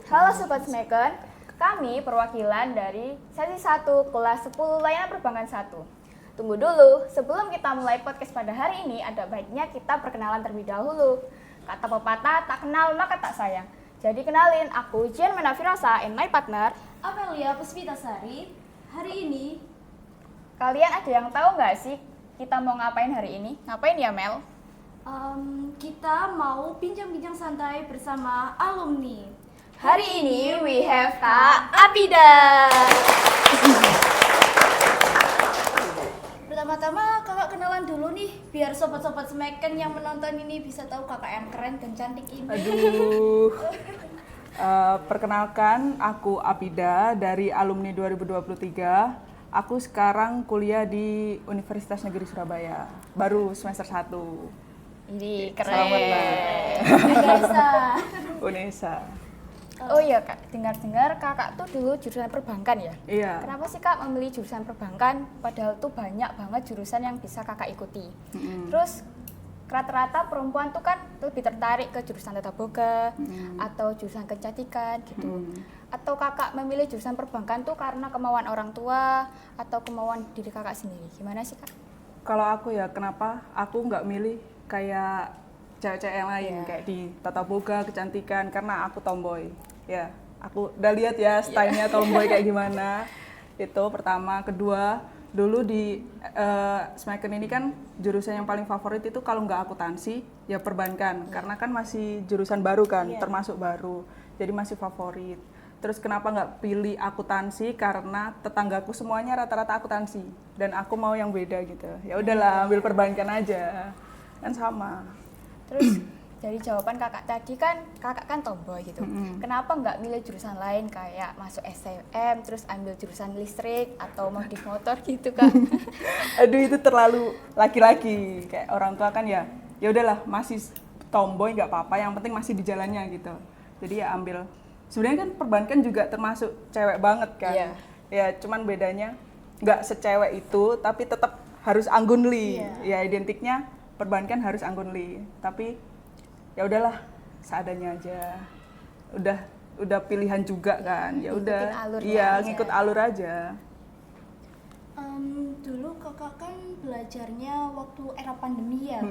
Halo Sobat Smeken, kami perwakilan dari sesi 1 kelas 10 layanan perbankan 1. Tunggu dulu, sebelum kita mulai podcast pada hari ini, ada baiknya kita perkenalan terlebih dahulu. Kata pepatah, tak kenal maka tak sayang. Jadi kenalin, aku Jian Menafirosa and my partner Amelia Puspitasari. Hari ini Kalian ada yang tahu nggak sih kita mau ngapain hari ini? Ngapain ya Mel? kita mau bincang-bincang santai bersama alumni. Hari ini we have Kak Apida. Pertama-tama kakak kenalan dulu nih, biar sobat-sobat Smeken yang menonton ini bisa tahu kakak yang keren dan cantik ini. Aduh. Perkenalkan, aku Apida dari alumni 2023. Aku sekarang kuliah di Universitas Negeri Surabaya, baru semester 1. Ini keren. Selamat, Mbak. Biasa. Unesa. Oh iya Kak, dengar-dengar kakak tuh dulu jurusan perbankan ya? Iya. Kenapa sih Kak memilih jurusan perbankan? Padahal tuh banyak banget jurusan yang bisa kakak ikuti. Terus rata-rata perempuan tuh kan lebih tertarik ke jurusan tata boga atau jurusan kecantikan gitu. Atau kakak memilih jurusan perbankan tuh karena kemauan orang tua atau kemauan diri kakak sendiri? Gimana sih Kak? Kalau aku ya, kenapa aku nggak milih kayak cewek-cewek yang lain, kayak di tata boga, kecantikan, karena aku tomboy. Ya, aku udah lihat ya stylenya tomboy kayak gimana. Itu pertama. Kedua, dulu di Smeken ini kan jurusan yang paling favorit itu kalau nggak akuntansi, ya perbankan. Karena kan masih jurusan baru kan, termasuk baru. Jadi masih favorit. Terus kenapa nggak pilih akuntansi? Karena tetanggaku semuanya rata-rata akuntansi. Dan aku mau yang beda gitu. Ya udahlah, ambil perbankan aja. Kan sama. Terus dari jawaban kakak tadi kan kakak kan tomboy gitu. Kenapa nggak milih jurusan lain kayak masuk STM terus ambil jurusan listrik atau modif motor gitu Kak? Aduh, itu terlalu laki-laki. Kayak orang tua kan ya udahlah, masih tomboy nggak apa-apa, yang penting masih di jalannya gitu. Jadi ya ambil. Sebenarnya kan perbankan juga termasuk cewek banget kan. Iya. Ya cuman bedanya nggak secewek itu, tapi tetap harus anggunli. Ya identiknya perbankan harus anggunli. Tapi ya udahlah, seadanya aja. Udah pilihan juga kan. Ya udah. Ngikutin alur Iya, aja. ngikut alur aja. Dulu kakak kan belajarnya waktu era pandemi ya.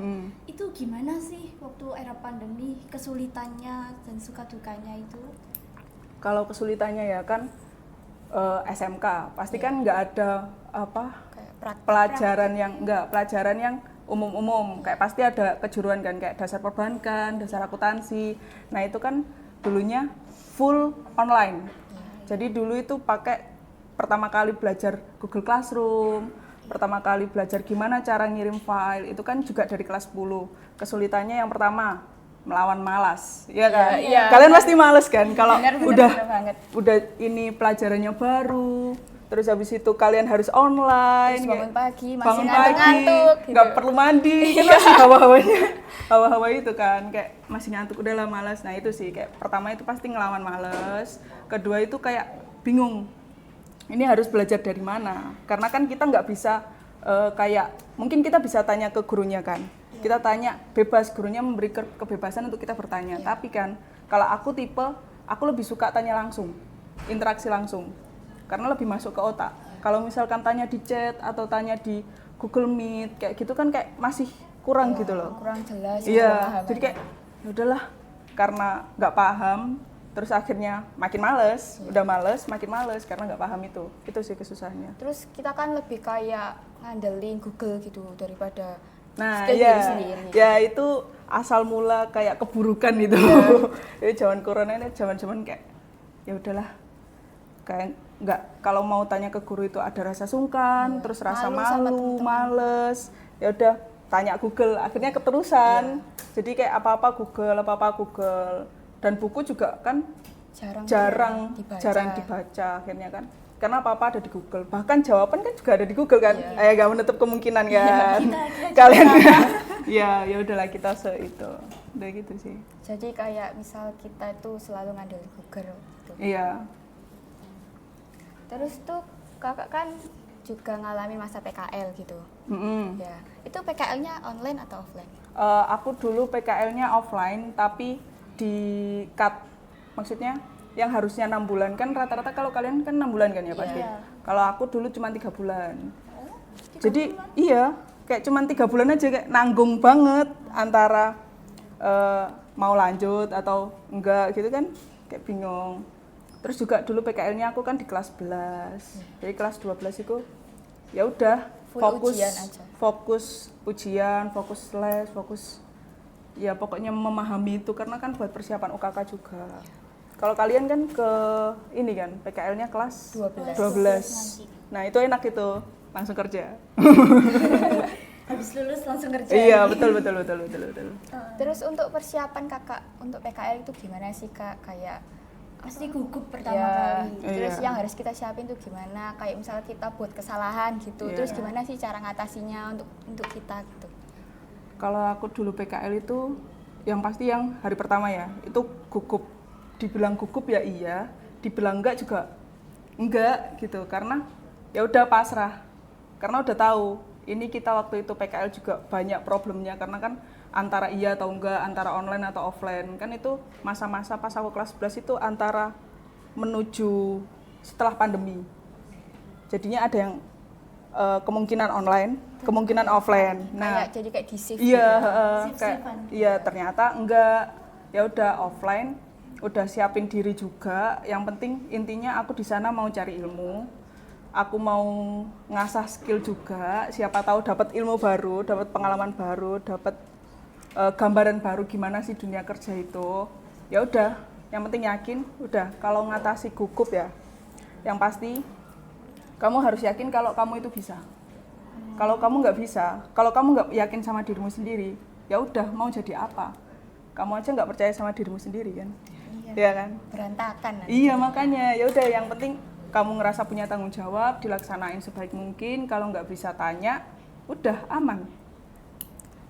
Itu gimana sih waktu era pandemi, kesulitannya dan suka dukanya itu? Kalau kesulitannya ya kan SMK, pasti kan nggak ada Kayak pelajaran yang umum-umum, kayak pasti ada kejuruan kan, kayak dasar perbankan, dasar akuntansi. Nah itu kan dulunya full online. Jadi dulu itu pertama kali belajar Google Classroom, pertama kali belajar gimana cara ngirim file, itu kan juga dari kelas 10. Kesulitannya yang pertama, melawan malas, ya kan? Iya. Kalian pasti males kan kalau Bener banget. udah ini pelajarannya baru, terus habis itu kalian harus online, Terus bangun pagi, masih bangun ngantuk-ngantuk pagi, gitu. nggak perlu mandi, kan masih hawa-hawa itu kan, kayak masih ngantuk, udahlah malas. Nah itu sih, kayak pertama itu pasti ngelawan males, kedua itu kayak bingung, ini harus belajar dari mana, karena kan kita nggak bisa kayak, mungkin kita bisa tanya ke gurunya kan, kita tanya bebas, gurunya memberi kebebasan untuk kita bertanya. Tapi kan kalau aku lebih suka tanya langsung, interaksi langsung, karena lebih masuk ke otak. Kalau misalkan tanya di chat atau tanya di Google Meet kayak gitu kan kayak masih kurang gitu loh. Kurang jelas. Iya, jadi kayak ya udahlah, karena nggak paham, terus akhirnya makin males, udah males, makin males karena nggak paham itu sih kesusahannya. Terus kita kan lebih kayak ngandelin Google gitu daripada Nah, skill ya, diri sendiri. ya itu asal mula kayak keburukan gitu. Jadi zaman corona ini zaman kayak ya udahlah, kayak nggak, kalau mau tanya ke guru itu ada rasa sungkan, terus rasa Malu sama malu, temen-temen. males. Ya udah tanya Google, akhirnya keterusan. Jadi kayak apa-apa Google. Dan buku juga kan jarang dibaca akhirnya kan. Karena apa-apa ada di Google, bahkan jawaban kan juga ada di Google kan, nggak menutup kemungkinan kan. Kalian ya udahlah kita itu, udah gitu sih. Jadi kayak misal kita itu selalu ngandelin Google gitu. Iya. Terus tuh kakak kan juga ngalamin masa PKL gitu. Ya, itu PKL-nya online atau offline? Aku dulu PKL-nya offline tapi di cut, maksudnya yang harusnya 6 bulan kan rata-rata kalau kalian kan 6 bulan kan ya pasti. Iya. Kalau aku dulu cuma 3 bulan. Oh, 3 Jadi bulan? iya, kayak cuma 3 bulan aja kayak nanggung banget antara mau lanjut atau enggak gitu kan, kayak bingung. Terus juga dulu PKL-nya aku kan di kelas 11. Jadi kelas 12 itu ya udah Full fokus ujian aja. fokus ujian, fokus les, fokus ya pokoknya memahami itu karena kan buat persiapan UKK juga. Kalau kalian kan ke ini kan PKL-nya kelas 12. 12. Nanti. Nah, itu enak itu, langsung kerja. Habis lulus langsung kerja. Iya, betul. Terus untuk persiapan kakak untuk PKL itu gimana sih kak? Kayak Pasti gugup pertama ya, kali. terus Iya. yang harus kita siapin tuh gimana? Kayak misalnya kita buat kesalahan gitu, Iya. terus gimana sih cara ngatasinya untuk kita gitu? Kalau aku dulu PKL itu yang pasti yang hari pertama ya, itu gugup. Dibilang gugup ya iya, dibilang enggak juga enggak gitu karena ya udah pasrah. Karena udah tahu ini kita waktu itu PKL juga banyak problemnya karena kan antara iya atau enggak, antara online atau offline. Kan itu masa-masa pas aku kelas 11 itu antara menuju setelah pandemi. Jadinya ada yang kemungkinan online, kemungkinan offline. Kayak jadi kayak di shift Iya, gitu. kayak Shift-shiftan. iya ternyata enggak. Ya udah offline, udah siapin diri juga. Yang penting intinya aku di sana mau cari ilmu. Aku mau ngasah skill juga. Siapa tahu dapat ilmu baru, dapat pengalaman baru, dapat gambaran baru gimana sih dunia kerja itu. Ya udah, yang penting yakin. Udah, kalau ngatasi gugup ya, yang pasti kamu harus yakin kalau kamu itu bisa. Kalau kamu nggak bisa, kalau kamu nggak yakin sama dirimu sendiri, ya udah mau jadi apa? Kamu aja nggak percaya sama dirimu sendiri kan? Iya kan? Berantakan nanti. Iya makanya, ya udah yang penting kamu ngerasa punya tanggung jawab, dilaksanain sebaik mungkin. Kalau nggak bisa tanya, udah aman.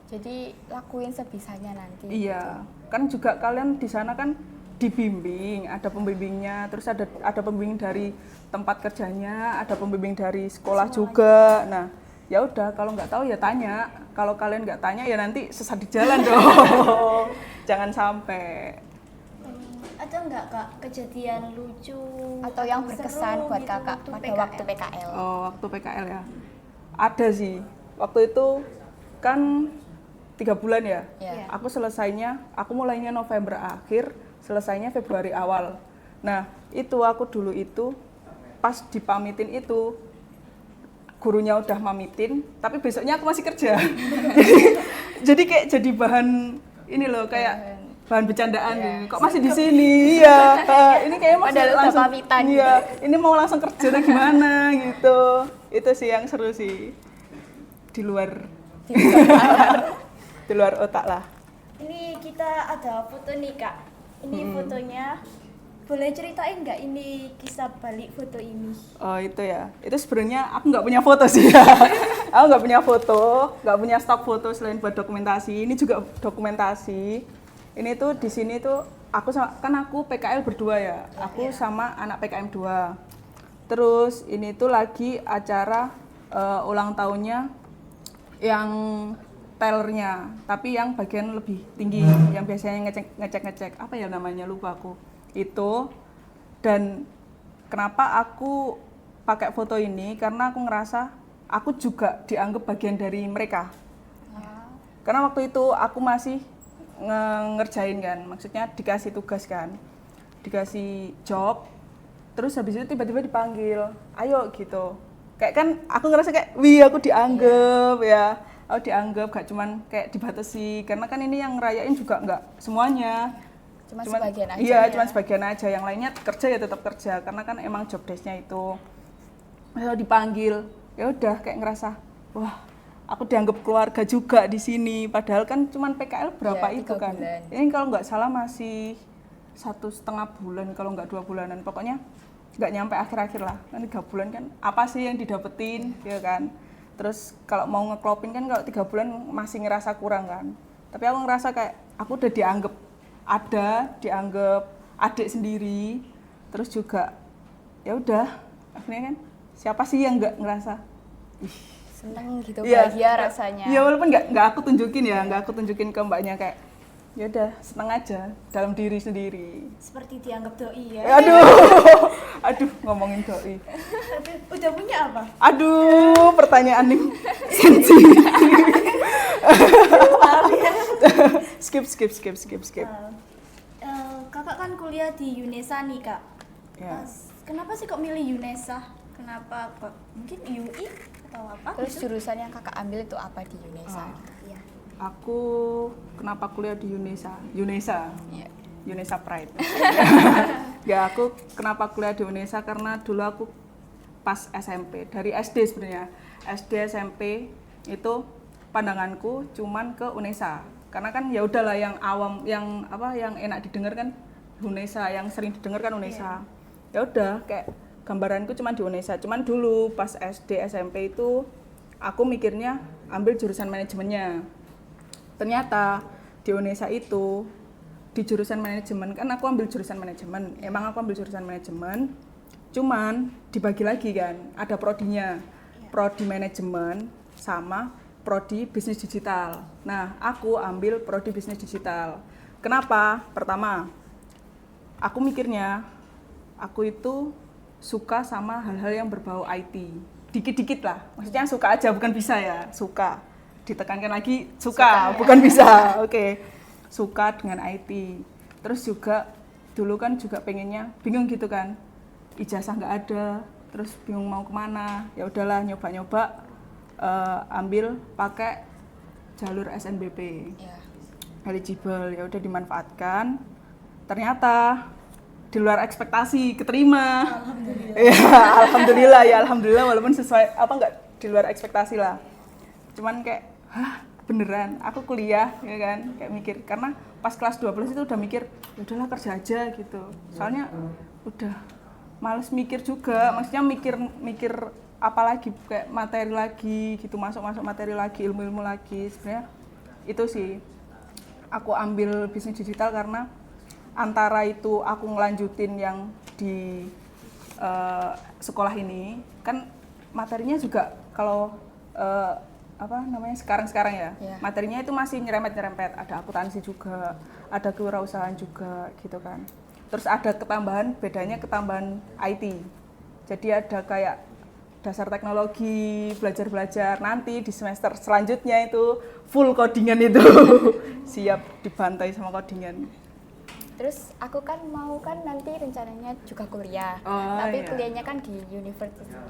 Jadi lakuin sebisanya nanti. Iya, kan juga kalian di sana kan dibimbing, ada pembimbingnya, terus ada pembimbing dari tempat kerjanya, ada pembimbing dari sekolah juga. Nah, ya udah kalau nggak tahu ya tanya. Kalau kalian nggak tanya ya nanti sesat di jalan dong. Jangan sampai. Ada nggak kak kejadian lucu Atau yang seru berkesan buat gitu kakak pada waktu PKL? Oh, waktu PKL ya. Ada sih. Waktu itu kan 3 bulan ya. Iya. Aku selesainya, aku mulainya November akhir, selesainya Februari awal. Nah, itu aku dulu itu pas dipamitin itu gurunya udah mamitin, tapi besoknya aku masih kerja. jadi kayak jadi bahan ini loh kayak bahan bercandaan Iya. nih. Kok masih di sini? Iya. Ini kayaknya masih Padahal udah langsung pamitan Iya. Ini mau langsung kerja atau gimana gitu. Itu sih yang seru sih. Di luar di luar otak lah. Ini kita ada foto nih kak. Ini fotonya. Boleh ceritain nggak ini kisah balik foto ini? Oh itu ya. Itu sebenarnya aku nggak punya foto sih ya. Aku nggak punya foto, nggak punya stok foto selain buat dokumentasi. Ini juga dokumentasi. Ini tuh di sini tuh aku sama kan aku PKL berdua ya. Aku sama anak PKM 2. Terus ini tuh lagi acara ulang tahunnya yang tellernya, tapi yang bagian lebih tinggi, yang biasanya ngecek apa ya namanya lupa aku. Itu dan kenapa aku pakai foto ini karena aku ngerasa aku juga dianggap bagian dari mereka. Karena waktu itu aku masih ngerjain kan, maksudnya dikasih tugas kan, dikasih job, terus habis itu tiba-tiba dipanggil, ayo gitu. Kayak kan aku ngerasa kayak, wih aku dianggap ya, aku dianggap gak cuman kayak dibatasi, karena kan ini yang ngerayain juga nggak semuanya. Cuman sebagian aja. Iya, ya. cuman sebagian aja, yang lainnya kerja ya tetap kerja, karena kan emang job desk-nya itu. Kalau dipanggil, ya udah kayak ngerasa, wah aku dianggap keluarga juga di sini, padahal kan cuman PKL berapa Iya, itu 3 kan. bulan. Ini kalau nggak salah masih 1,5 bulan, kalau nggak 2 bulanan, pokoknya nggak nyampe akhir-akhir lah, kan 3 bulan kan apa sih yang didapetin, ya kan. Terus kalau mau ngeklopin kan kalau 3 bulan masih ngerasa kurang kan. Tapi aku ngerasa kayak aku udah dianggap adik sendiri, terus juga ya udah akhirnya kan siapa sih yang nggak ngerasa Seneng gitu, Iya, bahagia rasanya. Iya walaupun nggak aku tunjukin ya, nggak aku tunjukin ke mbaknya kayak ya udah seneng aja dalam diri sendiri. Seperti dianggap doi ya. Aduh ngomongin doi. Tapi udah punya apa? Aduh pertanyaan nih sensi. skip. Kakak kan kuliah di UNESA nih kak. Ya. Kenapa sih kok milih UNESA? Kenapa kok mungkin UI atau apa? Terus gitu? jurusan yang kakak ambil itu apa di UNESA? Iya. Aku kenapa kuliah di UNESA Iya. UNESA Pride. Ya aku kenapa kuliah di UNESA karena dulu aku pas SMP dari SD sebenarnya SD SMP itu pandanganku cuman ke UNESA karena kan ya udahlah yang awam yang enak didengar kan UNESA yang sering didengar kan UNESA. Ya udah kayak gambaranku cuman di UNESA cuman dulu pas SD SMP itu aku mikirnya ambil jurusan manajemennya. Ternyata di UNESA itu di jurusan manajemen kan aku ambil jurusan manajemen. Emang aku ambil jurusan manajemen, cuman dibagi lagi kan, ada prodinya. Prodi manajemen sama prodi bisnis digital. Nah, aku ambil prodi bisnis digital. Kenapa? Pertama, aku mikirnya aku itu suka sama hal-hal yang berbau IT. Dikit-dikit lah. Maksudnya suka aja bukan bisa ya, suka. Ditekankan lagi suka bukan bisa. Oke. Suka dengan IT. Terus juga dulu kan juga pengennya bingung gitu kan. Ijazah nggak ada, terus bingung mau kemana. Ya udahlah nyoba-nyoba ambil pakai jalur SNBP. Ya. Eligible, ya udah dimanfaatkan. Ternyata di luar ekspektasi keterima. Alhamdulillah walaupun sesuai nggak di luar ekspektasi lah. Cuman kayak beneran aku kuliah ya kan kayak mikir karena pas kelas 12 itu udah mikir ya udahlah kerja aja gitu. Soalnya udah males mikir juga, maksudnya mikir apa lagi kayak materi lagi gitu, masuk materi lagi, ilmu lagi. Sebenarnya itu sih aku ambil bisnis digital karena antara itu aku ngelanjutin yang di sekolah ini kan materinya juga kalau sekarang ya. Materinya itu masih nyerempet, ada akuntansi juga, ada kewirausahaan juga gitu kan. Terus ada bedanya ketambahan IT. Jadi ada kayak dasar teknologi, belajar nanti di semester selanjutnya itu full codingan itu. Siap dibantai sama codingan. Terus aku kan mau kan nanti rencananya juga kuliah, tapi iya. kuliahnya kan di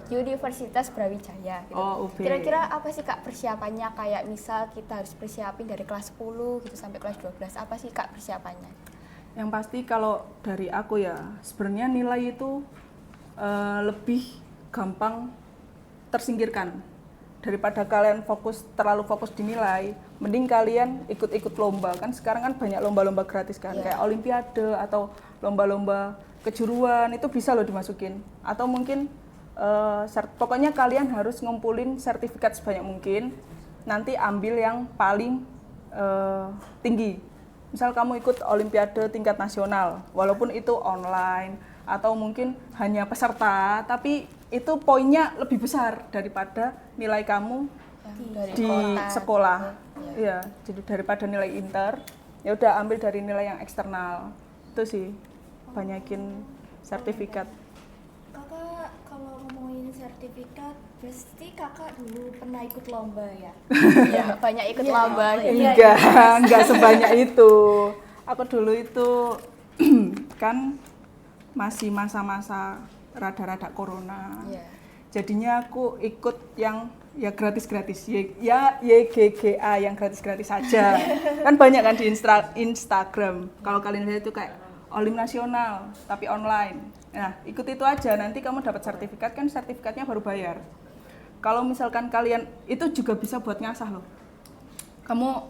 Universitas Brawijaya gitu. UB. Kira-kira apa sih Kak persiapannya, kayak misal kita harus persiapin dari kelas 10 gitu sampai kelas 12, apa sih Kak persiapannya? Yang pasti kalau dari aku ya, sebenarnya nilai itu lebih gampang tersingkirkan. Daripada kalian terlalu fokus di nilai, mending kalian ikut lomba. Kan sekarang kan banyak lomba-lomba gratis kan, kayak olimpiade atau lomba-lomba kejuruan, itu bisa loh dimasukin. Atau mungkin pokoknya kalian harus ngumpulin sertifikat sebanyak mungkin, nanti ambil yang paling tinggi. Misal kamu ikut olimpiade tingkat nasional, walaupun itu online, atau mungkin hanya peserta, tapi itu poinnya lebih besar daripada nilai kamu di sekolah. Iya, jadi daripada nilai inter, ya udah ambil dari nilai yang eksternal. Itu sih, banyakin sertifikat. Kakak kalau ngomongin sertifikat, pasti kakak dulu pernah ikut lomba ya? Iya, banyak ikut lomba. Enggak sebanyak itu. Aku dulu itu kan masih masa-masa rada-rada corona. Jadinya aku ikut yang ya gratis-gratis, ya YGGA yang gratis-gratis saja. Kan banyak kan di Instagram. Kalau kalian lihat itu kayak Olim Nasional tapi online. Nah, ikut itu aja, nanti kamu dapat sertifikat, kan sertifikatnya baru bayar. Kalau misalkan kalian itu juga bisa buat ngasah loh. Kamu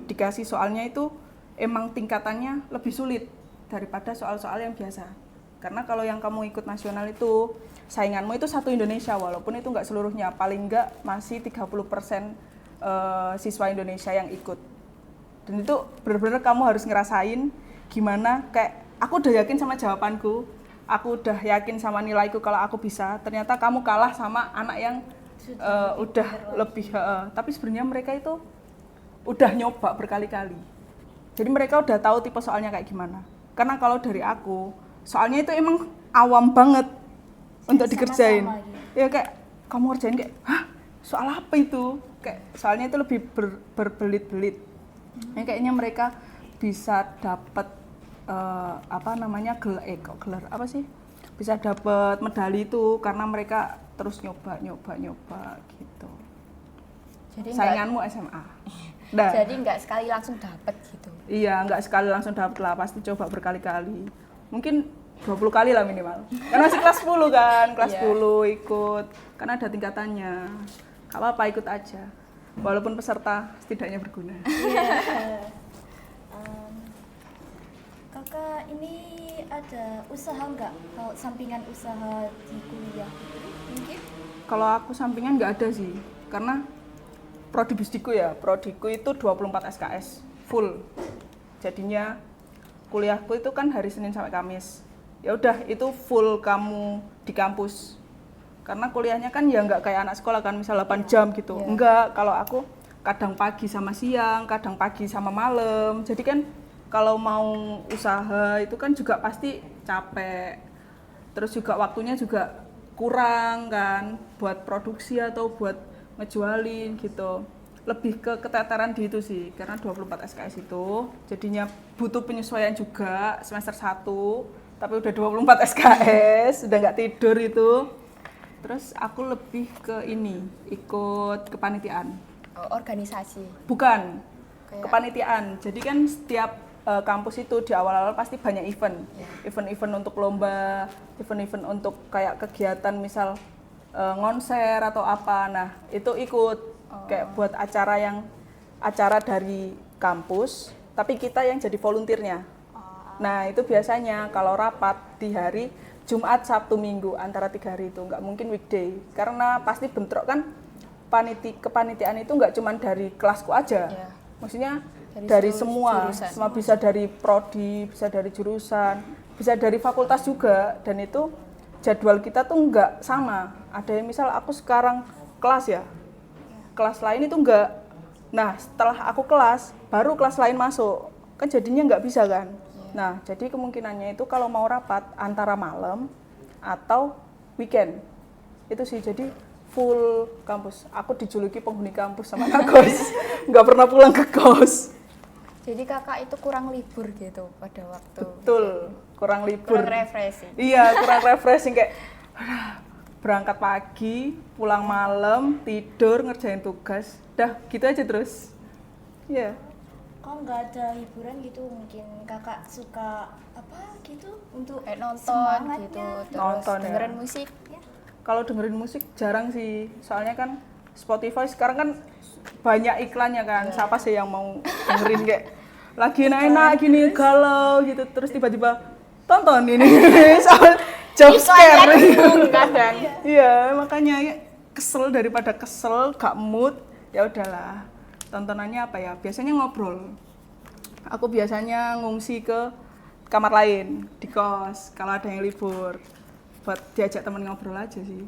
dikasih soalnya itu emang tingkatannya lebih sulit daripada soal-soal yang biasa. Karena kalau yang kamu ikut nasional itu sainganmu itu satu Indonesia, walaupun itu nggak seluruhnya, paling nggak masih 30% siswa Indonesia yang ikut. Dan itu benar-benar kamu harus ngerasain gimana, kayak aku udah yakin sama jawabanku, aku udah yakin sama nilaiku kalau aku bisa, ternyata kamu kalah sama anak yang udah lebih, tapi sebenarnya mereka itu udah nyoba berkali-kali. Jadi mereka udah tahu tipe soalnya kayak gimana. Karena kalau dari aku, soalnya itu emang awam banget untuk dikerjain. Gitu. Ya kayak kamu kerjain kayak, hah soal apa itu? Kayak soalnya itu lebih berbelit-belit. Ya kayaknya mereka bisa dapat gelar apa sih? Bisa dapat medali itu karena mereka terus nyoba gitu. Jadi sainganmu SMA. Jadi nggak sekali langsung dapat gitu. Iya, nggak sekali langsung dapat lah, pasti coba berkali-kali. Mungkin 20 kali lah minimal. Karena masih kelas 10 kan, kelas 10 ikut. Karena ada tingkatannya. Gak apa-apa, ikut aja. Walaupun peserta setidaknya berguna. Kakak ini ada usaha nggak? Kalau sampingan usaha di kuliah mungkin? Kalau aku sampingan nggak ada sih. Karena prodiku itu 24 SKS full. Jadinya kuliahku itu kan hari Senin sampai Kamis. Ya udah itu full kamu di kampus. Karena kuliahnya kan ya nggak kayak anak sekolah kan misal 8 jam gitu. Enggak, kalau aku kadang pagi sama siang, kadang pagi sama malam. Jadi kan kalau mau usaha itu kan juga pasti capek. Terus juga waktunya juga kurang kan buat produksi atau buat ngejualin gitu. Lebih ke keteteran di itu sih, karena 24 SKS itu jadinya butuh penyesuaian juga semester 1, tapi udah 24 SKS, udah nggak tidur itu. Terus aku lebih ke ini, ikut kepanitiaan. Organisasi? Bukan, kepanitiaan. Jadi kan setiap kampus itu di awal-awal pasti banyak event. Event-event untuk lomba, event-event untuk kayak kegiatan misal ngonser atau apa. Nah, itu ikut. Kayak buat acara dari kampus, tapi kita yang jadi volunteernya. Nah itu biasanya kalau rapat di hari Jumat, Sabtu, Minggu antara 3 hari itu, nggak mungkin weekday. Karena pasti bentrok kan, kepanitiaan itu nggak cuma dari kelasku aja, maksudnya dari semua bisa dari prodi, bisa dari jurusan, bisa dari fakultas juga. Dan itu jadwal kita tuh nggak sama. Ada yang misal aku sekarang kelas lain itu enggak. Nah, setelah aku kelas, baru kelas lain masuk. Kan jadinya enggak bisa kan? Nah, jadi kemungkinannya itu kalau mau rapat antara malam atau weekend. Itu sih, jadi full kampus. Aku dijuluki penghuni kampus sama anak kos. Enggak pernah pulang ke kos. Jadi kakak itu kurang libur gitu pada waktu. Betul, kurang libur. Kurang refreshing. Iya, kurang refreshing kayak berangkat pagi, pulang malam, tidur, ngerjain tugas, dah gitu aja terus. Iya. Kok nggak ada hiburan gitu? Mungkin kakak suka apa gitu untuk nonton gitu, terus nonton, dengerin musik. Ya. Kalau dengerin musik jarang sih, soalnya kan Spotify sekarang kan banyak iklannya kan. Siapa sih yang mau dengerin kayak lagi enak gini galau gitu, terus tiba-tiba tonton ini soal jump scare kadang. Iya, makanya kesel daripada kesel, gak mood, ya udahlah. Tontonannya apa ya? Biasanya ngobrol. Aku biasanya ngungsi ke kamar lain di kos kalau ada yang libur, buat diajak temen ngobrol aja sih.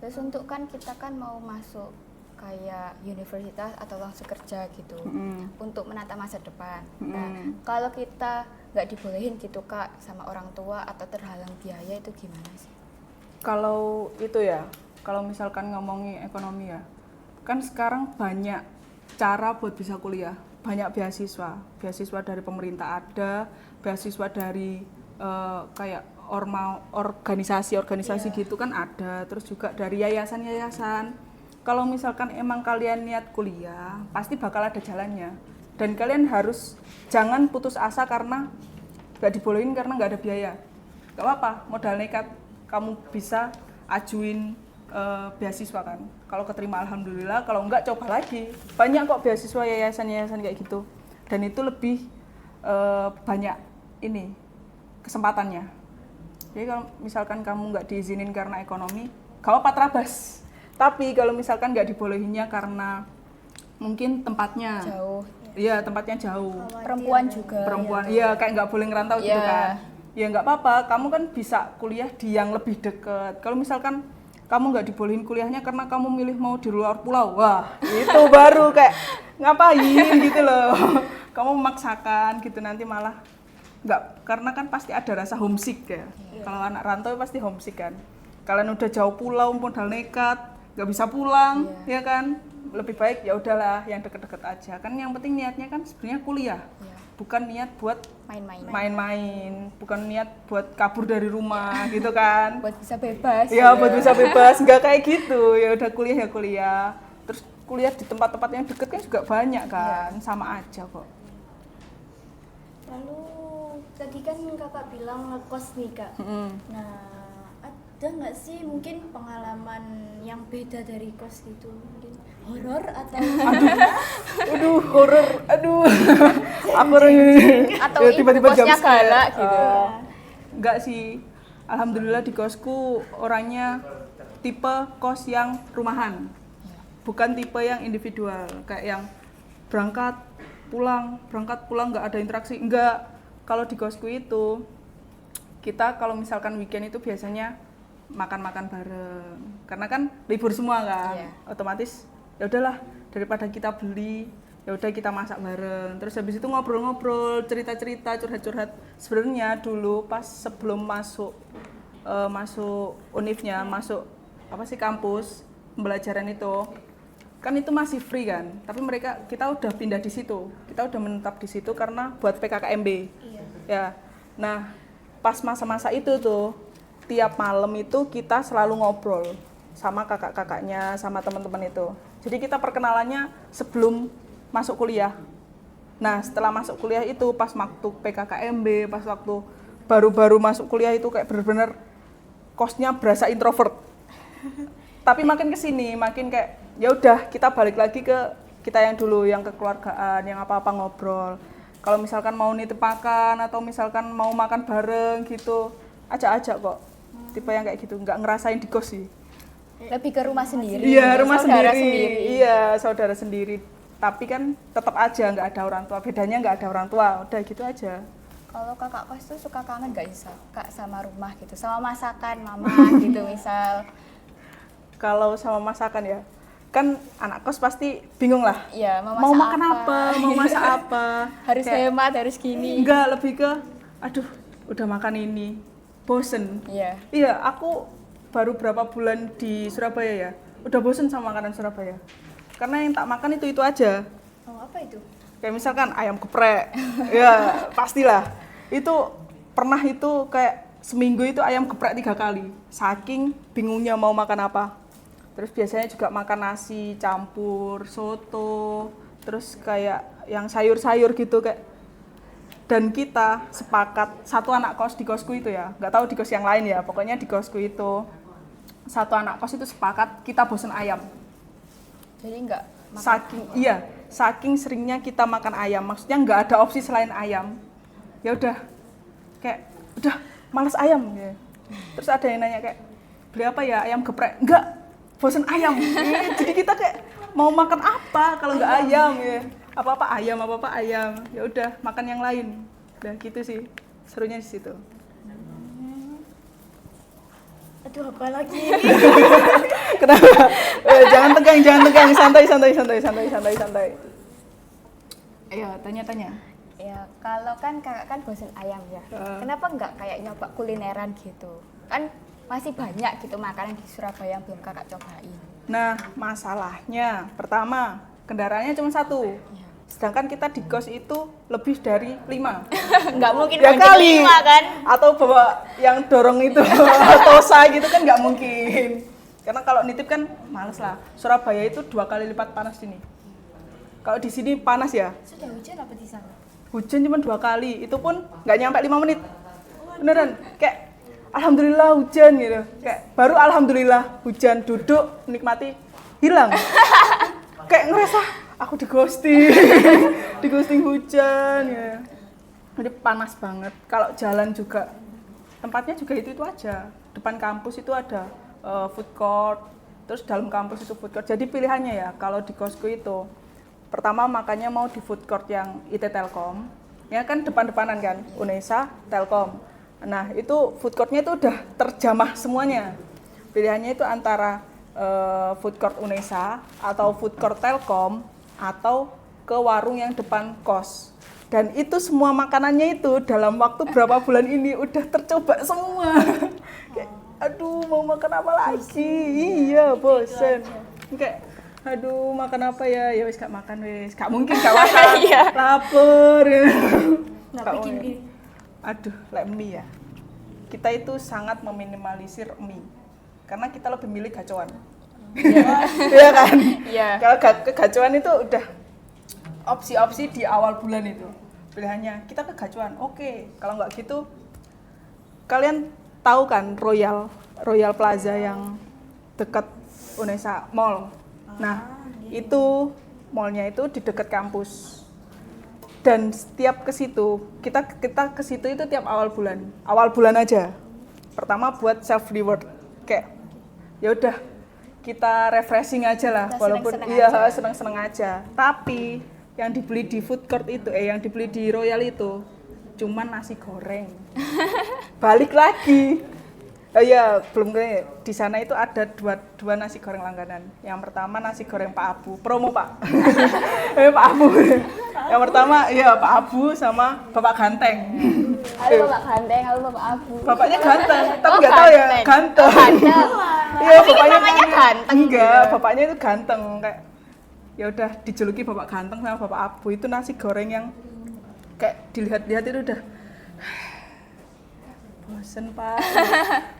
Terus untuk kan kita kan mau masuk kayak universitas atau langsung kerja gitu, untuk menata masa depan. Nah, kalau kita nggak dibolehin gitu Kak sama orang tua atau terhalang biaya itu gimana sih? Kalau itu ya, kalau misalkan ngomongin ekonomi ya, kan sekarang banyak cara buat bisa kuliah, banyak beasiswa dari pemerintah ada, beasiswa dari kayak organisasi gitu kan ada, terus juga dari yayasan-yayasan. Kalau misalkan emang kalian niat kuliah, pasti bakal ada jalannya. Dan kalian harus jangan putus asa karena nggak dibolehin karena nggak ada biaya. Nggak apa-apa, modal nekat kamu bisa ajuin beasiswa kan. Kalau keterima alhamdulillah, kalau nggak coba lagi. Banyak kok beasiswa yayasan-yayasan kayak gitu. Dan itu lebih banyak ini kesempatannya. Jadi kalau misalkan kamu nggak diizinin karena ekonomi, nggak apa-apa terabas. Tapi kalau misalkan nggak dibolehinnya karena mungkin tempatnya jauh. Iya, tempatnya jauh. Perempuan juga. Perempuan, iya kayak nggak boleh ngerantau gitu kan. Ya nggak apa-apa, kamu kan bisa kuliah di yang lebih dekat. Kalau misalkan kamu nggak dibolehin kuliahnya karena kamu milih mau di luar pulau, wah itu baru kayak ngapain gitu loh. kamu memaksakan gitu nanti malah nggak, karena kan pasti ada rasa homesick ya. Kalau anak rantau pasti homesick kan. Kalian udah jauh pulau, modal nekat, nggak bisa pulang, ya kan? Lebih baik ya udahlah yang deket-deket aja. Kan yang penting niatnya kan sebenarnya kuliah, bukan niat buat main-main, bukan niat buat kabur dari rumah gitu kan? Buat bisa bebas. Ya buat bisa bebas, nggak kayak gitu. Ya udah kuliah ya kuliah. Terus kuliah di tempat-tempat yang deket kan juga banyak kan, sama aja kok. Lalu tadi kan kakak bilang ngekos nih kak. Nah, ada nggak sih mungkin pengalaman yang beda dari kos gitu? Mungkin horor atau Aduh, horor, aduh. Aku Atau tiba-tiba kosnya galak gitu. Enggak sih. Alhamdulillah di kosku orangnya tipe kos yang rumahan. Bukan tipe yang individual, kayak yang berangkat pulang nggak ada interaksi. Enggak. Kalau di kosku itu kita kalau misalkan weekend itu biasanya makan-makan bareng. Karena kan libur semua kan. Otomatis ya udahlah daripada kita beli, ya udah kita masak bareng. Terus habis itu ngobrol-ngobrol, cerita-cerita, curhat-curhat. Sebenarnya dulu pas sebelum masuk univnya, masuk kampus pembelajaran itu, kan itu masih free kan. Tapi kita udah pindah di situ. Kita udah menetap di situ karena buat PKKMB. Ya. Nah, pas masa-masa itu tuh tiap malam itu kita selalu ngobrol sama kakak-kakaknya, sama teman-teman itu. Jadi kita perkenalannya sebelum masuk kuliah. Nah, setelah masuk kuliah itu pas waktu PKKMB, pas waktu baru-baru masuk kuliah itu kayak bener-bener kosnya berasa introvert. Tapi makin kesini, makin kayak ya udah kita balik lagi ke kita yang dulu, yang kekeluargaan, yang apa-apa ngobrol. Kalau misalkan mau nitip makan atau misalkan mau makan bareng gitu, ajak-ajak kok. Tipe yang kayak gitu, nggak ngerasain di kos sih. Lebih ke rumah sendiri. Iya, rumah saudara sendiri. Iya, saudara sendiri. Tapi kan tetap aja nggak ada orang tua. Bedanya nggak ada orang tua, udah gitu aja. Kalau kakak kos tuh suka kangen nggak sih kak sama rumah gitu, sama masakan mama gitu misal? Kalau sama masakan ya, kan anak kos pasti bingung lah. Iya, mau makan apa, mau masak apa. Harus kayak, hemat, harus gini. Enggak, lebih ke, aduh, udah makan ini, bosen. Iya, aku baru berapa bulan di Surabaya ya, udah bosen sama makanan Surabaya. Karena yang tak makan itu aja. Oh, apa itu? Kayak misalkan ayam geprek, ya pastilah. Itu pernah itu kayak seminggu itu ayam geprek 3 kali. Saking bingungnya mau makan apa. Terus biasanya juga makan nasi campur, soto, terus kayak yang sayur-sayur gitu kayak. Dan kita sepakat, satu anak kos di kosku itu ya, nggak tahu di kos yang lain ya, pokoknya di kosku itu satu anak kos itu sepakat kita bosen ayam. Jadi nggak saking seringnya kita makan ayam, maksudnya nggak ada opsi selain ayam. Ya udah, kayak udah males ayam ya. Terus ada yang nanya kayak beli apa ya, ayam geprek? Enggak, bosen ayam. Jadi kita kayak mau makan apa kalau nggak ayam ya. Apa-apa ayam. Ya udah makan yang lain. Udah gitu sih. Serunya di situ. Aduh, apa lagi? Kenapa? Jangan tegang. Santai. Ayo, tanya-tanya. Ya, kalau kan kakak kan bosen ayam ya. Kenapa nggak kayak nyoba kulineran gitu? Kan masih banyak gitu makanan di Surabaya yang belum kakak cobain. Nah, masalahnya pertama, kendaraannya cuma 1. Sedangkan kita di kos itu lebih dari 5. Nggak mungkin ya kali 5 kan? Atau bawa yang dorong itu tosa gitu kan nggak mungkin. Karena kalau nitip kan males lah. Surabaya itu 2 kali lipat panas sini. Kalau di sini panas ya. Sudah hujan apa di sana? Hujan cuma 2 kali, itu pun nggak nyampe 5 menit. Beneran, kayak alhamdulillah hujan gitu. Kayak baru alhamdulillah hujan, duduk nikmati, hilang. Kayak ngerasa aku di ghosting hujan ya. Jadi panas banget. Kalau jalan juga tempatnya juga itu aja. Depan kampus itu ada food court, terus dalam kampus itu food court. Jadi pilihannya ya kalau di kosku itu pertama makannya mau di food court yang IT Telkom. Ya kan depan-depanan kan, Unesa, Telkom. Nah, itu food court-nya itu udah terjamah semuanya. Pilihannya itu antara food court Unesa atau food court Telkom atau ke warung yang depan kos. Dan itu semua makanannya itu dalam waktu berapa bulan ini udah tercoba semua. Kayak, aduh mau makan apa lagi? Iya, bosen. Kayak, aduh makan apa ya? Ya wis gak makan wis. Gak mungkin gak makan. Lapar. Nggak bikin gini. Aduh, like mie ya. Kita itu sangat meminimalisir mie. Karena kita lebih milih gacoan. Iya kan? Iya. Kalau kegacuan itu udah opsi-opsi di awal bulan itu. Pilihannya kita ke gacuan. Oke, kalau nggak gitu kalian tahu kan Royal Plaza yang dekat Unesa Mall. Nah, itu mallnya itu di dekat kampus. Dan setiap ke situ, kita ke situ itu tiap awal bulan. Awal bulan aja. Pertama buat self reward. Kayak ya udah kita refreshing aja lah, Kita walaupun seneng-seneng iya aja. seneng-seneng aja. Tapi yang dibeli di food court itu, yang dibeli di Royal itu cuman nasi goreng. Balik lagi. Oh iya, belum kayak di sana itu ada dua nasi goreng langganan. Yang pertama nasi goreng Pak Abu, promo Pak. Pak Abu. Yang pertama iya Pak Abu sama Bapak Ganteng. Halo Bapak Ganteng, halo Bapak Abu. Bapaknya ganteng, tapi Oh, nggak tahu ya ganteng. ganteng. Ganteng. Iya, bapaknya namanya ganteng Enggak, gitu. bapaknya itu ganteng kayak ya udah dijuluki Bapak Ganteng sama Bapak Abu. Itu nasi goreng yang kayak dilihat-lihat itu udah bosen Pak.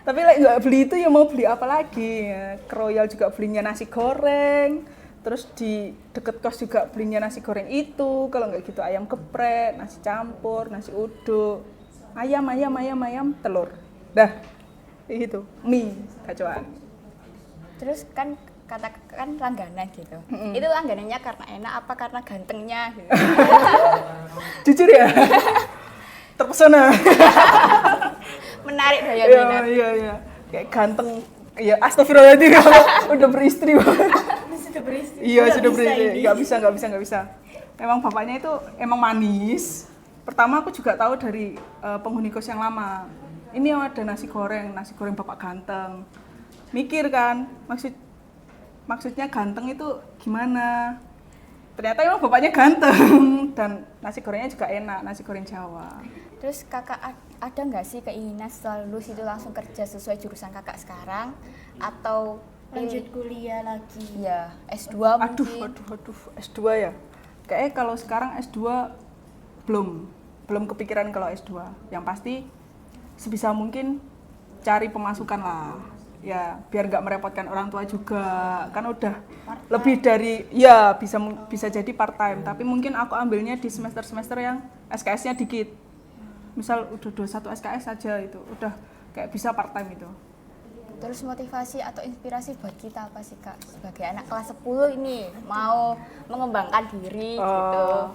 Tapi like, nggak beli itu ya mau beli apa lagi? Ya, ke Royal juga belinya nasi goreng. Terus di deket kos juga belinya nasi goreng itu. Kalau nggak gitu ayam geprek, nasi campur, nasi uduk, ayam, telur. Dah, itu mie gacoan. Terus kan katakan langganan gitu. Itu langganannya karena enak apa karena gantengnya gitu. Jujur ya, terpesona. Menarik daya Iya, minat. iya. Kayak ganteng. Ya astagfirullahaladzim, udah beristri. Sudah beristri. Iya, Nggak sudah bisa beristri. ini. Nggak bisa. Emang bapaknya itu emang manis. Pertama aku juga tahu dari penghuni kos yang lama. Ini ada nasi goreng Bapak Ganteng. Mikir kan, maksudnya ganteng itu gimana? Ternyata emang bapaknya ganteng dan nasi gorengnya juga enak, nasi goreng Jawa. Terus kakak ada nggak sih keinginan setelah lulus itu langsung kerja sesuai jurusan kakak sekarang atau Lanjut kuliah lagi. ya S2 Aduh, mungkin? S2 ya. Kayaknya kalau sekarang S2 belum kepikiran kalau S2. Yang pasti sebisa mungkin cari pemasukan lah. Ya, biar nggak merepotkan orang tua juga. Kan udah lebih dari ya bisa jadi part time, tapi mungkin aku ambilnya di semester-semester yang SKS-nya dikit. Misal udah 21 SKS saja itu, udah kayak bisa part time itu. Terus motivasi atau inspirasi buat kita apa sih Kak sebagai anak kelas 10 ini mau mengembangkan diri gitu.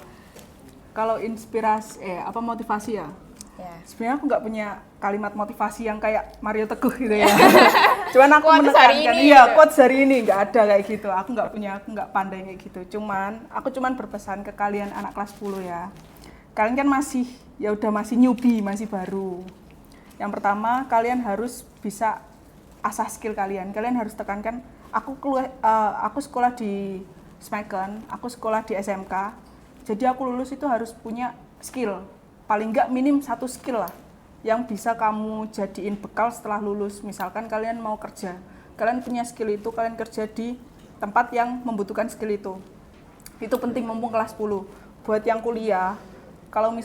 Kalau inspirasi motivasi ya? Ya. Sebenarnya aku nggak punya kalimat motivasi yang kayak Mario Teguh gitu ya. Cuman aku Quotes hari menekankan, ini iya gitu. quotes hari ini nggak ada kayak gitu. Aku nggak pandai kayak gitu. Aku cuman berpesan ke kalian anak kelas 10 ya. Kalian kan masih newbie, masih baru. Yang pertama kalian harus bisa asah skill kalian. Kalian harus tekankan. Aku sekolah di Smeken, aku sekolah di SMK. Jadi aku lulus itu harus punya skill. Paling nggak minim 1 skill lah yang bisa kamu jadiin bekal setelah lulus. Misalkan kalian mau kerja, kalian punya skill itu, kalian kerja di tempat yang membutuhkan skill itu. Itu penting mumpung kelas 10. Buat yang kuliah,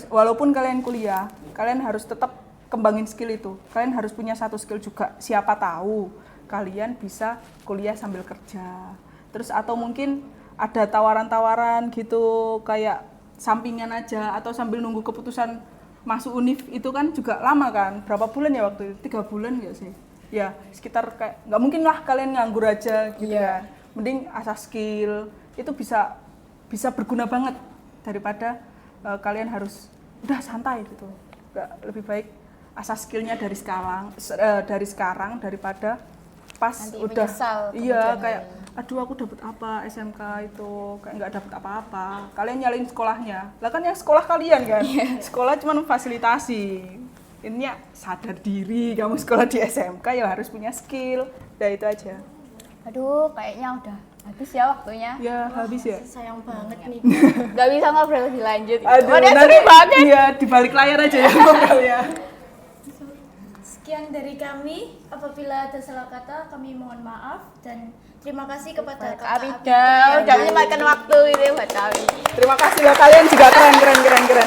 walaupun kalian kuliah, kalian harus tetap kembangin skill itu. Kalian harus punya 1 skill juga. Siapa tahu kalian bisa kuliah sambil kerja. Terus atau mungkin ada tawaran-tawaran gitu kayak sampingan aja atau sambil nunggu keputusan masuk univ itu kan juga lama kan, berapa bulan ya waktu itu, 3 bulan nggak sih? Ya sekitar kayak nggak mungkin lah kalian nganggur aja gitu kan. Mending asah skill itu bisa berguna banget daripada kalian harus udah santai gitu. Lebih baik asah skillnya dari sekarang daripada pas Nanti udah menyesal iya kemudian kayak hari. aduh aku dapat apa SMK itu kayak nggak dapat apa-apa. Kalian nyalain sekolahnya lah, kan yang sekolah kalian kan. Sekolah cuma fasilitasi. Ini sadar diri kamu sekolah di SMK ya harus punya skill. Nah itu aja. Aduh, kayaknya udah habis ya waktunya. Ya, habis ya. Sayang banget nih. Gak bisa ngobrol lebih lanjut. Aduh, Padahal nanti seru banget. iya di balik layar aja ya ngobrol ya. Sekian dari kami. Apabila ada salah kata, kami mohon maaf dan terima kasih kepada Kakak Abida, udah menyempatkan waktu itu buat kami. Terima kasih loh, kalian juga keren.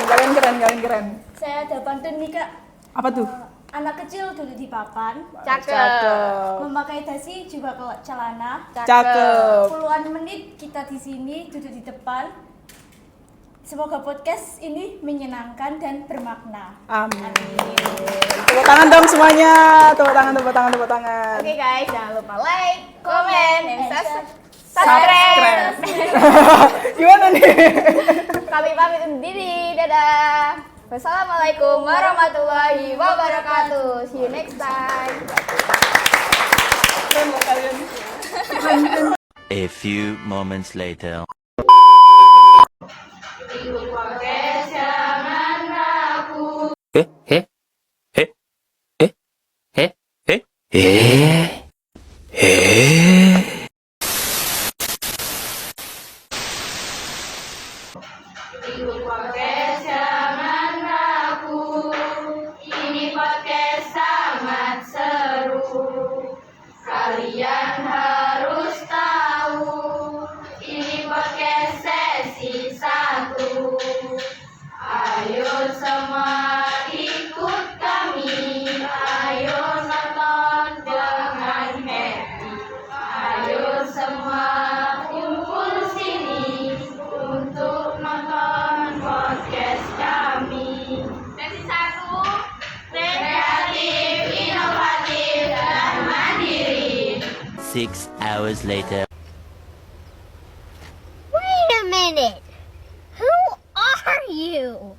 Kalian keren. Saya ada pantun nih Kak. Apa tuh? Anak kecil duduk di papan, Cakep. memakai dasi juga ke celana. Cakep. Puluhan menit kita di sini duduk di depan. Semoga podcast ini menyenangkan dan bermakna. Amin. Tepuk tangan dong semuanya. Tepuk tangan. Oke guys, jangan lupa like, comment, dan Subscribe. subscribe. Gimana nih? Kami pamit undur diri. Dadah. Wassalamualaikum warahmatullahi wabarakatuh. See you next time. Keren loh kalian. A few moments later. Eh, eh, eh, eh, eh, eh, eh. Ini podcast sangat seru. Kalian harus tahu. Ini podcast sesi 1. Ayo semua ikut kami. Ayo nonton dengan happy. Ayo semua kumpul sini untuk nonton podcast kami. Sesi 1, kreatif, inovatif, dan mandiri. 6 hours later. Wait a minute! Who are you?